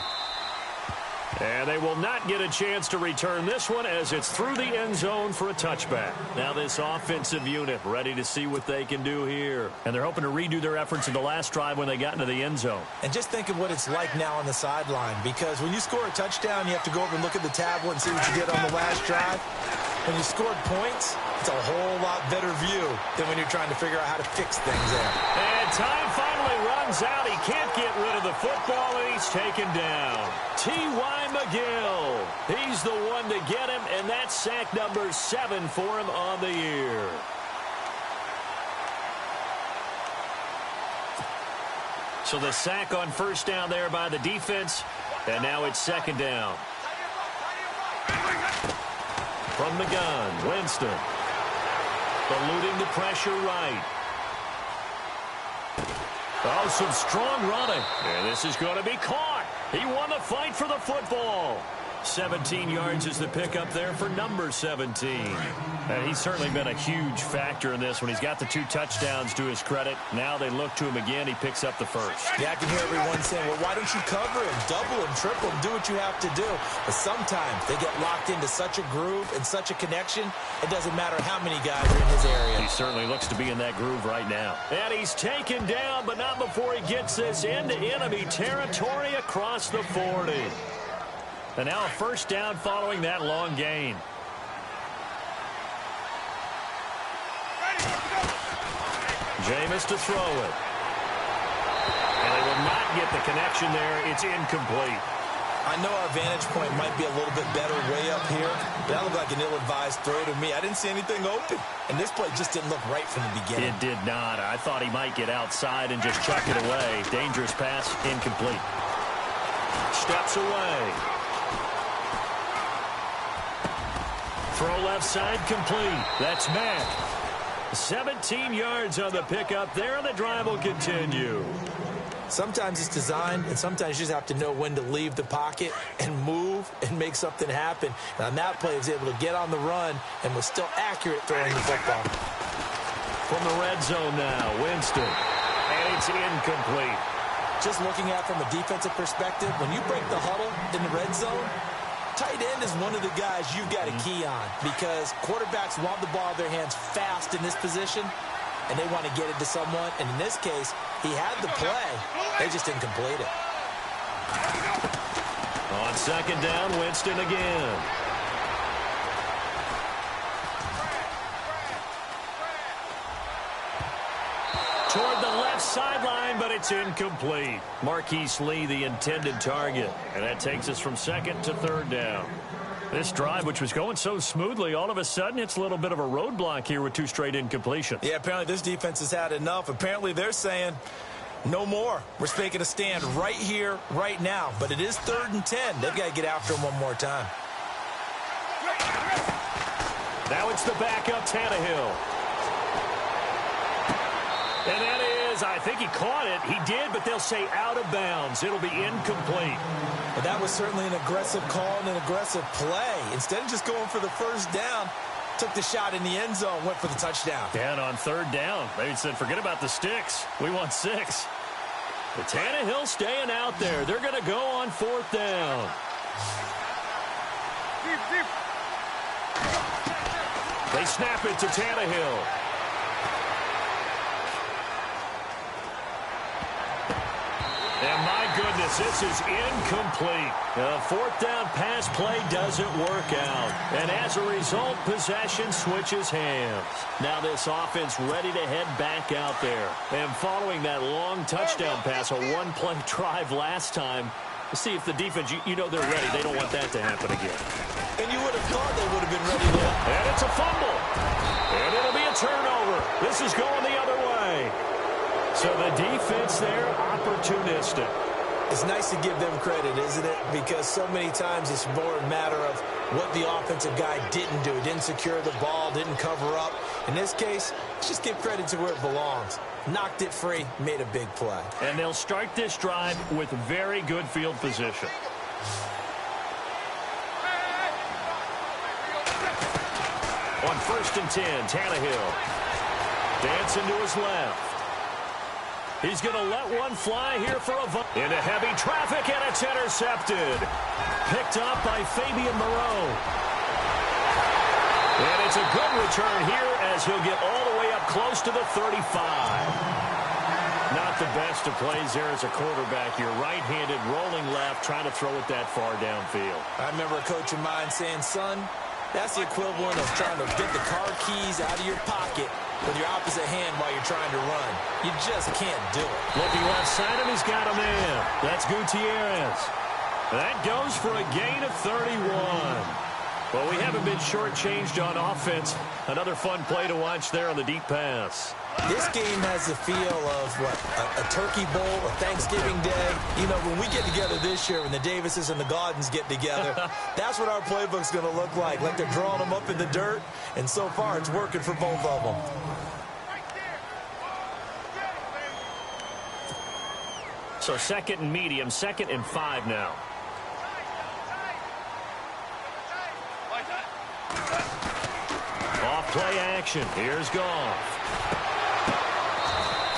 And they will not get a chance to return this one as it's through the end zone for a touchback. Now this offensive unit ready to see what they can do here. And they're hoping to redo their efforts in the last drive when they got into the end zone. And just think of what it's like now on the sideline, because when you score a touchdown, you have to go over and look at the tablet and see what you did on the last drive. When you scored points, it's a whole lot better view than when you're trying to figure out how to fix things there. And time finally runs out. He can't get rid of the football, and he's taken down. T.Y. McGill. He's the one to get him, and that's sack number 7 for him on the year. So the sack on first down there by the defense, and now it's 2nd down. From the gun, Winston. Eluding the pressure right. Oh, some strong running. And this is going to be caught. He won the fight for the football. 17 yards is the pickup there for number 17. And he's certainly been a huge factor in this when he's got the 2 touchdowns to his credit. Now they look to him again. He picks up the first. Yeah, I can hear everyone saying, well, why don't you cover him, double him, triple him, do what you have to do. But sometimes they get locked into such a groove and such a connection, it doesn't matter how many guys are in his area. He certainly looks to be in that groove right now. And he's taken down, but not before he gets this into enemy territory across the 40. And now a first down following that long gain. Jameis to throw it. And they will not get the connection there. It's incomplete. I know our vantage point might be a little bit better way up here, but that looked like an ill-advised throw to me. I didn't see anything open, and this play just didn't look right from the beginning. It did not. I thought he might get outside and just chuck it away. Dangerous pass, incomplete. Steps away. Throw left side complete. That's Mack. 17 yards on the pickup there, and the drive will continue. Sometimes it's designed, and sometimes you just have to know when to leave the pocket and move and make something happen. And on that play, he was able to get on the run and was still accurate throwing the football. From the red zone now, Winston. And it's incomplete. Just looking at it from a defensive perspective, when you break the huddle in the red zone, tight end is one of the guys you've got to key on because quarterbacks want the ball in their hands fast in this position, and they want to get it to someone. And in this case, he had the play. They just didn't complete it. On 2nd down, Winston again. Toward the left sideline, but it's incomplete. Marquise Lee, the intended target. And that takes us from 2nd to 3rd down. This drive, which was going so smoothly, all of a sudden it's a little bit of a roadblock here with 2 straight incompletions. Yeah, apparently this defense has had enough. Apparently they're saying, no more. We're making a stand right here, right now. But it is 3rd and 10. They've got to get after him one more time. Now it's the backup, Tannehill. And that is, I think he caught it. He did, but they'll say out of bounds. It'll be incomplete. But that was certainly an aggressive call and an aggressive play. Instead of just going for the first down, took the shot in the end zone, went for the touchdown. And on 3rd down, they said, forget about the sticks. We want 6. But Tannehill staying out there. They're going to go on 4th down. They snap it to Tannehill. And my goodness, this is incomplete. Fourth down pass play doesn't work out. And as a result, possession switches hands. Now this offense ready to head back out there. And following that long touchdown pass, a one-play drive last time, to see if the defense, you know they're ready. They don't want that to happen again. And you would have thought they would have been ready there. And it's a fumble. And it'll be a turnover. This is going the other way. So the defense there, opportunistic. It's nice to give them credit, isn't it? Because so many times it's more a matter of what the offensive guy didn't do. He didn't secure the ball, didn't cover up. In this case, let's just give credit to where it belongs. Knocked it free, made a big play. And they'll start this drive with very good field position. On 1st and 10, Tannehill. Dancing to his left. He's going to let one fly here for a into heavy traffic, and it's intercepted. Picked up by Fabian Moreau. And it's a good return here as he'll get all the way up close to the 35. Not the best of plays there as a quarterback. You're right-handed, rolling left, trying to throw it that far downfield. I remember a coach of mine saying, son, that's the equivalent of trying to get the car keys out of your pocket with your opposite hand while you're trying to run. You just can't do it. Looking left side, and he's got a man. That's Gutierrez. That goes for a gain of 31. Well, we haven't been shortchanged on offense. Another fun play to watch there on the deep pass. This game has the feel of, what, a turkey bowl, a Thanksgiving day. You know, when we get together this year, when the Davises and the Gaudens get together, that's what our playbook's going to look like. Like they're drawing them up in the dirt, and so far it's working for both of them. So 2nd and medium, 2nd and 5 now. Off play action. Here's Goff.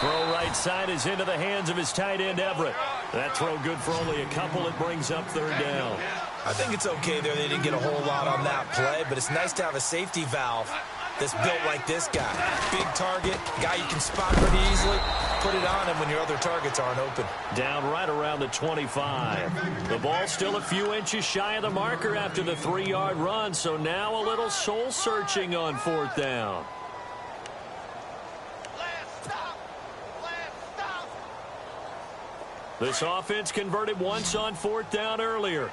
Throw right side is into the hands of his tight end, Everett. That throw good for only a couple. It brings up 3rd down. I think it's okay there. They didn't get a whole lot on that play, but it's nice to have a safety valve that's built like this guy. Big target, guy you can spot pretty easily. Put it on him when your other targets aren't open. Down right around the 25. The ball still a few inches shy of the marker after the 3-yard run, so now a little soul-searching on 4th down. This offense converted once on 4th down earlier.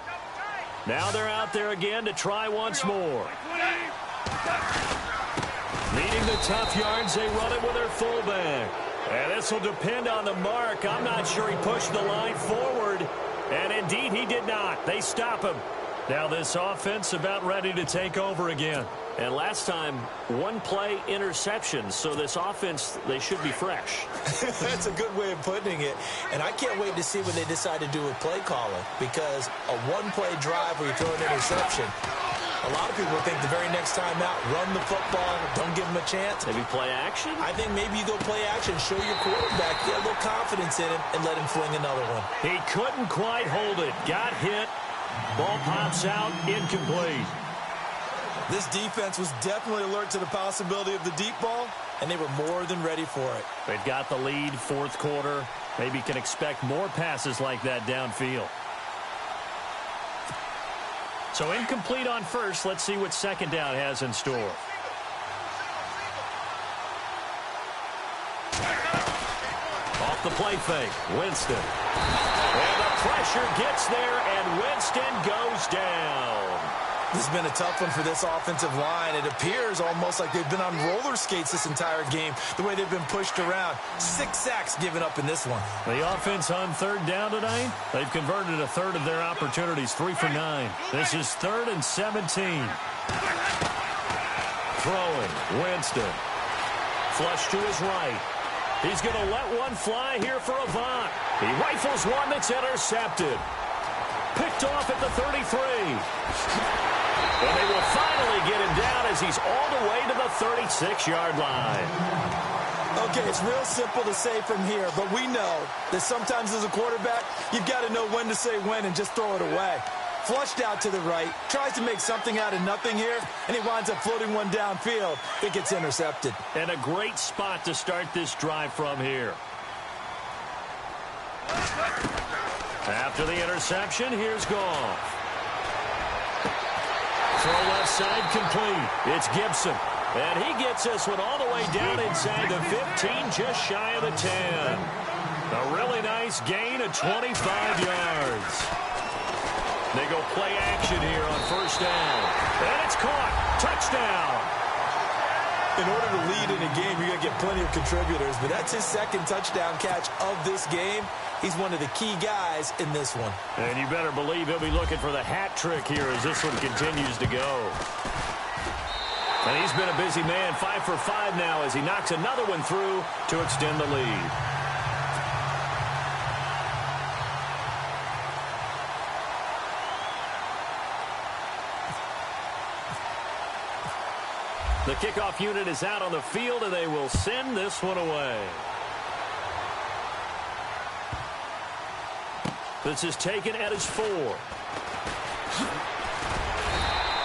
Now they're out there again to try once more. Needing the tough yards, they run it with their fullback. And this will depend on the mark. I'm not sure he pushed the line forward. And indeed, he did not. They stop him. Now this offense about ready to take over again. And last time, one-play interception. So this offense, they should be fresh. That's a good way of putting it. And I can't wait to see what they decide to do with play calling. Because a one-play drive where you throw an interception, a lot of people think the very next time out, run the football, don't give him a chance. Maybe play action? I think maybe you go play action, show your quarterback, get a little confidence in him, and let him fling another one. He couldn't quite hold it. Got hit. Ball pops out, incomplete. This defense was definitely alert to the possibility of the deep ball, and they were more than ready for it. They've got the lead, 4th quarter. Maybe can expect more passes like that downfield. So incomplete on 1st. Let's see what 2nd down has in store. Off the play fake, Winston. And the pressure gets there, and Winston goes down. This has been a tough one for this offensive line. It appears almost like they've been on roller skates this entire game, the way they've been pushed around. 6 sacks given up in this one. The offense on 3rd down tonight, they've converted a 1/3 of their opportunities, 3 for 9. This is 3rd and 17. Throwing, Winston. Flush to his right. He's going to let one fly here for Avant. He rifles one that's intercepted. Picked off at the 33. And they will finally get him down as he's all the way to the 36-yard line. Okay, it's real simple to say from here, but we know that sometimes as a quarterback, you've got to know when to say when and just throw it away. Flushed out to the right. Tries to make something out of nothing here, and he winds up floating one downfield that gets intercepted. And a great spot to start this drive from here. After the interception, here's Goff. Throw left side complete. It's Gibson. And he gets this one all the way down inside the 15, just shy of the 10. A really nice gain of 25 yards. They go play action here on first down. And it's caught. Touchdown. In order to lead in a game, you're going to get plenty of contributors, but that's his second touchdown catch of this game. He's one of the key guys in this one. And you better believe he'll be looking for the hat trick here as this one continues to go. And he's been a busy man, 5 for 5 now as he knocks another one through to extend the lead. The kickoff unit is out on the field, and they will send this one away. This is taken at his 4.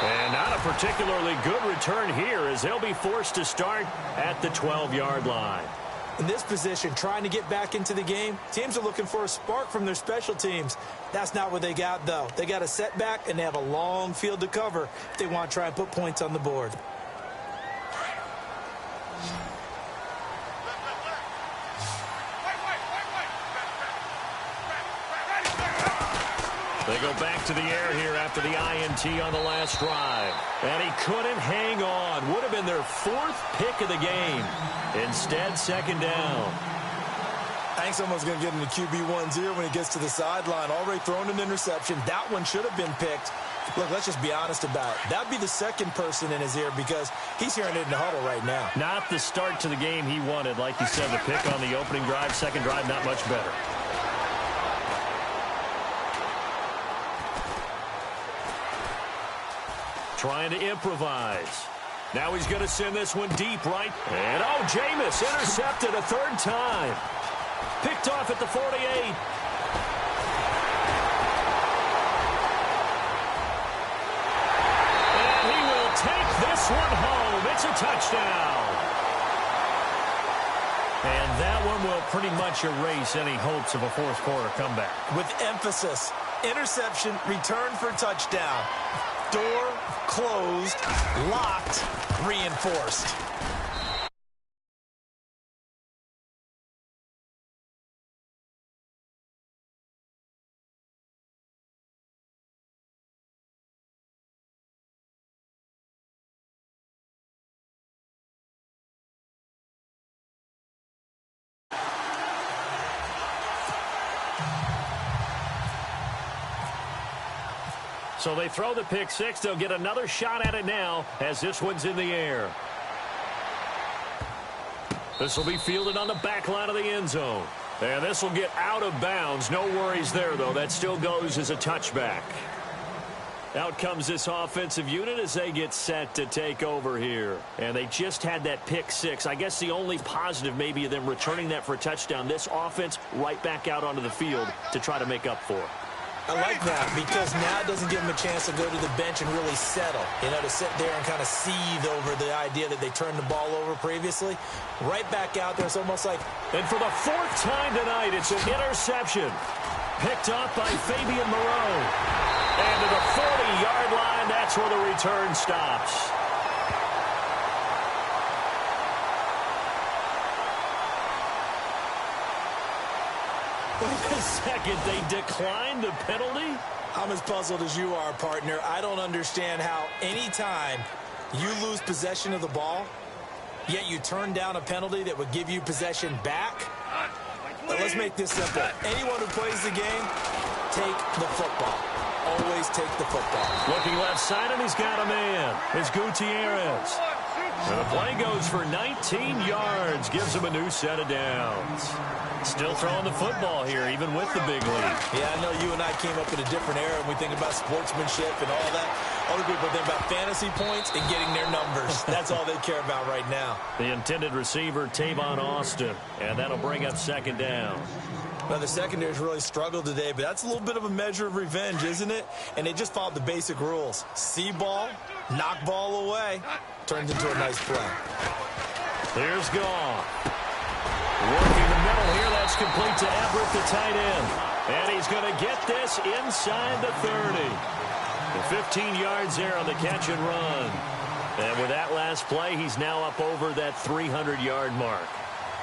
And not a particularly good return here as they'll be forced to start at the 12-yard line. In this position, trying to get back into the game, teams are looking for a spark from their special teams. That's not what they got, though. They got a setback, and they have a long field to cover if they want to try and put points on the board. They go back to the air here after the INT on the last drive. And he couldn't hang on. Would have been their 4th pick of the game. Instead, second down. I think someone's going to get into QB1's ear when he gets to the sideline. Already thrown an interception. That one should have been picked. Look, let's just be honest about it. That would be the second person in his ear because he's hearing it in the huddle right now. Not the start to the game he wanted. Like you said, the pick on the opening drive, second drive, not much better. Trying to improvise. Now he's going to send this one deep right. And, oh, Jameis intercepted a 3rd time. Picked off at the 48. And he will take this one home. It's a touchdown. And that one will pretty much erase any hopes of a 4th quarter comeback. With emphasis, interception, return for touchdown. Door closed, locked, reinforced. So they throw the pick 6. They'll get another shot at it now as this one's in the air. This will be fielded on the back line of the end zone. And this will get out of bounds. No worries there, though. That still goes as a touchback. Out comes this offensive unit as they get set to take over here. And they just had that pick 6. I guess the only positive maybe of them returning that for a touchdown. This offense right back out onto the field to try to make up for it. I like that because now it doesn't give them a chance to go to the bench and really settle. You know, to sit there and kind of seethe over the idea that they turned the ball over previously. Right back out there, it's almost like... And for the 4th time tonight, it's an interception. Picked up by Fabian Moreau. And to the 40-yard line, that's where the return stops. Wait a second, they declined the penalty? I'm as puzzled as you are, partner. I don't understand how any time you lose possession of the ball, yet you turn down a penalty that would give you possession back. But let's make this simple. Anyone who plays the game, take the football. Always take the football. Looking left side, and he's got a man. It's Gutierrez. And the play goes for 19 yards. Gives him a new set of downs. Still throwing the football here, even with the big lead. Yeah, I know you and I came up in a different era when we think about sportsmanship and all that. Other people think about fantasy points and getting their numbers. That's all they care about right now. The intended receiver, Tavon Austin. And that'll bring up second down. Well, the secondary's really struggled today, but that's a little bit of a measure of revenge, isn't it? And they just followed the basic rules. See ball, knock ball away. Turns into a nice play. Here's Goff. Working the middle here. That's complete to Everett, the tight end. And he's going to get this inside the 30. The 15 yards there on the catch and run. And with that last play, he's now up over that 300-yard mark.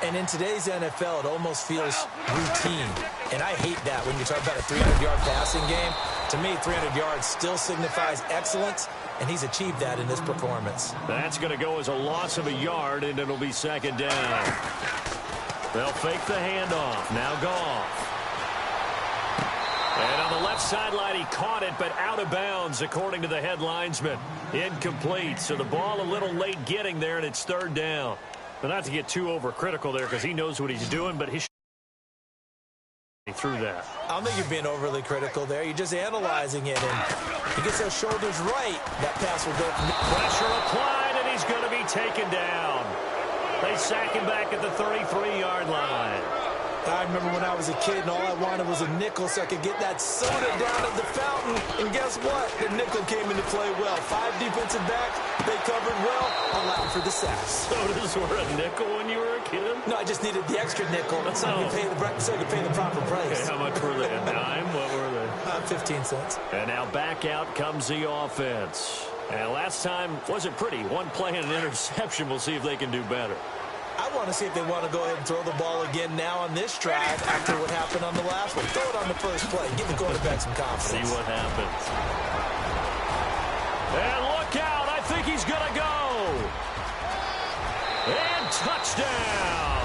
And in today's NFL, it almost feels routine. And I hate that when you talk about a 300-yard passing game. To me, 300 yards still signifies excellence, and he's achieved that in this performance. That's going to go as a loss of a yard, and it'll be second down. They'll fake the handoff. Now Goff. And on the left sideline, he caught it, but out of bounds, according to the head linesman. Incomplete. So the ball a little late getting there, and it's third down. But not to get too overcritical there because he knows what he's doing, but he threw that. I don't think you're being overly critical there. You're just analyzing it, and he gets those shoulders right. That pass will go. Pressure applied, and he's going to be taken down. They sack him back at the 33-yard line. I remember when I was a kid and all I wanted was a nickel so I could get that soda down at the fountain. And guess what? The nickel came into play well. 5 defensive backs, they covered well, allowed for the sacks. Sodas were a nickel when you were a kid? No, I just needed the extra nickel so I could pay the proper price. Okay, how much were they? A dime? What were they? 15 cents. And now back out comes the offense. And last time wasn't pretty. One play and an interception. We'll see if they can do better. I want to see if they want to go ahead and throw the ball again now on this drive after what happened on the last one. Throw it on the first play. Give the quarterback some confidence. See what happens. And look out. I think he's going to go. And touchdown.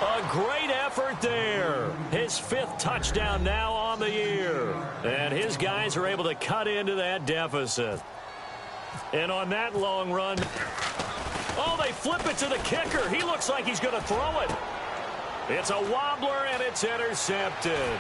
A great effort there. His 5th touchdown now on the year. And his guys are able to cut into that deficit. And on that long run... Oh, they flip it to the kicker. He looks like he's going to throw it. It's a wobbler, and it's intercepted.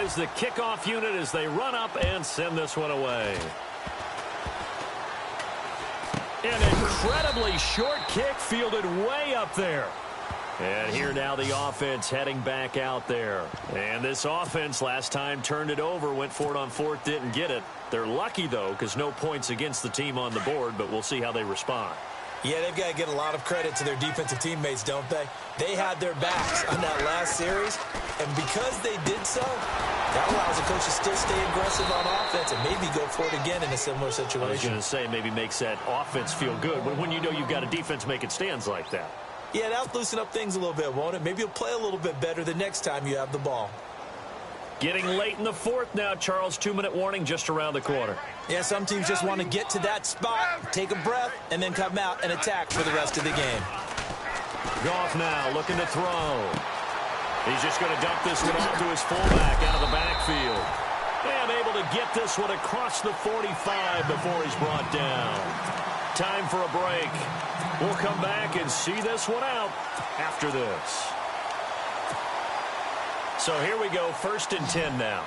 Is the kickoff unit as they run up and send this one away. An incredibly short kick fielded way up there. And here now the offense heading back out there. And this offense last time turned it over, went for it on 4th, didn't get it. They're lucky, though, because no points against the team on the board, but we'll see how they respond. Yeah, they've got to get a lot of credit to their defensive teammates, don't they? They had their backs on that last series, and because they did so, that allows the coach to still stay aggressive on offense and maybe go for it again in a similar situation. I was going to say maybe makes that offense feel good, but when you know you've got a defense making stands like that. Yeah, that'll loosen up things a little bit, won't it? Maybe you'll play a little bit better the next time you have the ball. Getting late in the 4th now, Charles. 2-minute warning just around the corner. Yeah, some teams just want to get to that spot, take a breath, and then come out and attack for the rest of the game. Goff now looking to throw. He's just going to dump this one off to his fullback out of the backfield. And able to get this one across the 45 before he's brought down. Time for a break. We'll come back and see this one out after this. So here we go, 1st and 10 now.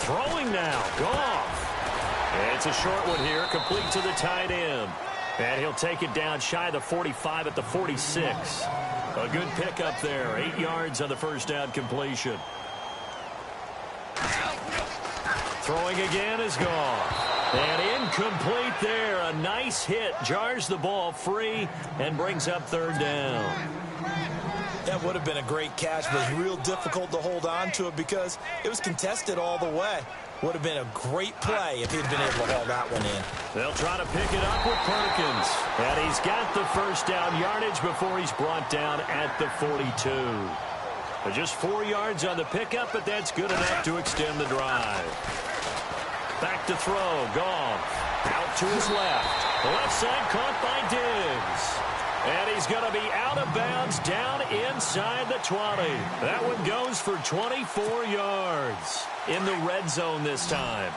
Throwing now, Goff. And it's a short one here, complete to the tight end. And he'll take it down shy of the 45 at the 46. A good pickup there, 8 yards on the first down completion. Throwing again is Goff. And incomplete there. A nice hit. Jars the ball free and brings up 3rd down. That would have been a great catch, but it was real difficult to hold on to it because it was contested all the way. Would have been a great play if he'd been able to haul that one in. They'll try to pick it up with Perkins. And he's got the first down yardage before he's brought down at the 42. Just 4 yards on the pickup, but that's good enough to extend the drive. Back to throw. Goff out to his left. The left side caught by Diggs. And he's going to be out of bounds down inside the 20. That one goes for 24 yards. in the red zone this time.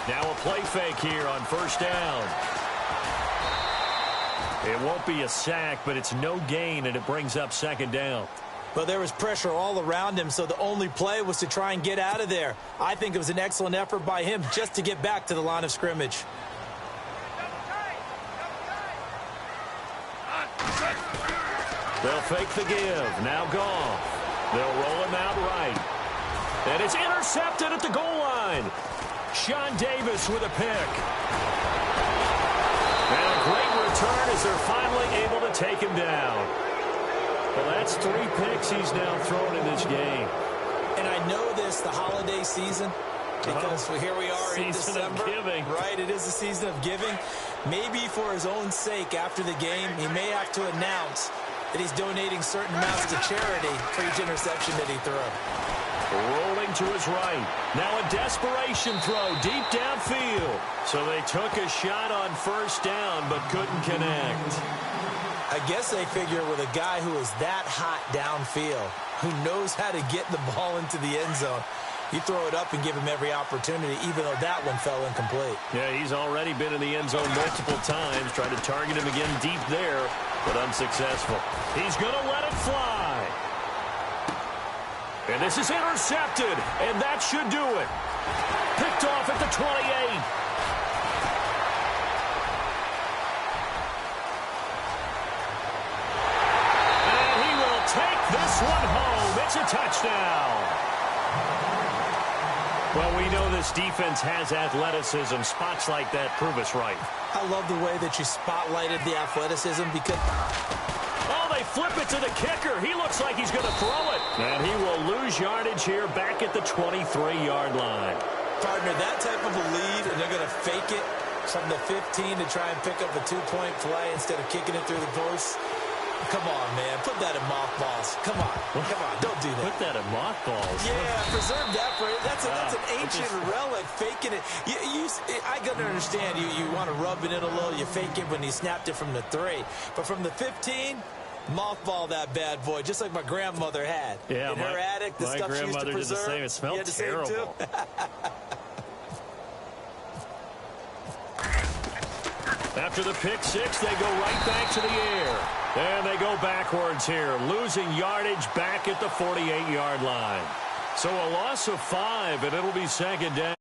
Now a play fake here on first down. It won't be a sack, but it's no gain, and it brings up second down. Well, there was pressure all around him, so the only play was to try and get out of there. I think it was an excellent effort by him just to get back to the line of scrimmage. They'll fake the give. Now Goff. They'll roll him out right. And it's intercepted at the goal line. Sean Davis with a pick. And a great return as they're finally able to take him down. Well, that's 3 picks he's now thrown in this game. And I know this, the holiday season, because here we are in December. Season of giving. Right, it is the season of giving. Maybe for his own sake after the game, he may have to announce that he's donating certain amounts to charity for each interception that he threw. Rolling to his right. Now a desperation throw deep downfield. So they took a shot on first down but couldn't connect. I guess they figure with a guy who is that hot downfield, who knows how to get the ball into the end zone, you throw it up and give him every opportunity, even though that one fell incomplete. Yeah, he's already been in the end zone multiple times, tried to target him again deep there, but unsuccessful. He's going to let it fly. And this is intercepted, and that should do it. Picked off at the 28. Take this one home. It's a touchdown. Well, we know this defense has athleticism. Spots like that prove us right. I love the way that you spotlighted the athleticism because... Oh, they flip it to the kicker. He looks like he's going to throw it. And he will lose yardage here back at the 23-yard line. Partner, that type of a lead, and they're going to fake it from the 15 to try and pick up a 2-point play instead of kicking it through the post. Come on, man. Put that in mothballs. Come on. Come on. Don't do that. Put that in mothballs. Yeah, preserve that for it. That's an ancient relic, faking it. I can understand you want to rub it in a little. You fake it when you snapped it from the 3. But from the 15, mothball that bad boy, just like my grandmother had. Yeah, in her attic, the stuff she used to preserve. My grandmother did the same. It smelled terrible. After the pick 6, they go right back to the air. And they go backwards here, losing yardage back at the 48-yard line. So a loss of 5, and it'll be second down.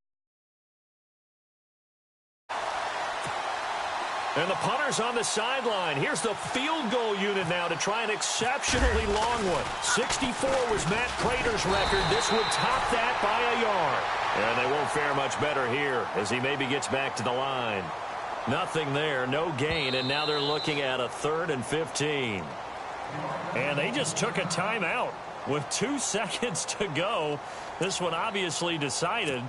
And the punter's on the sideline. Here's the field goal unit now to try an exceptionally long one. 64 was Matt Prater's record. This would top that by a yard. And they won't fare much better here as he maybe gets back to the line. Nothing there, no gain, and now they're looking at a 3rd and 15. And they just took a timeout with 2 seconds to go. This one obviously decided.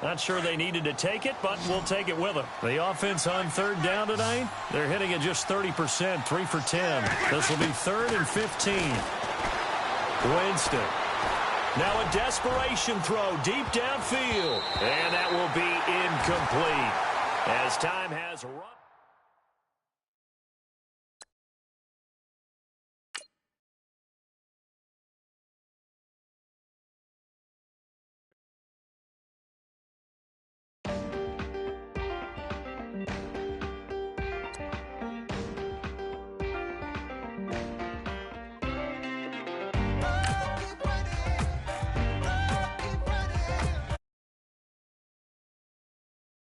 Not sure they needed to take it, but we'll take it with them. The offense on 3rd down tonight, they're hitting at just 30%, 3 for 10. This will be 3rd and 15. Winston. Now a desperation throw deep downfield, and that will be incomplete. As time has run.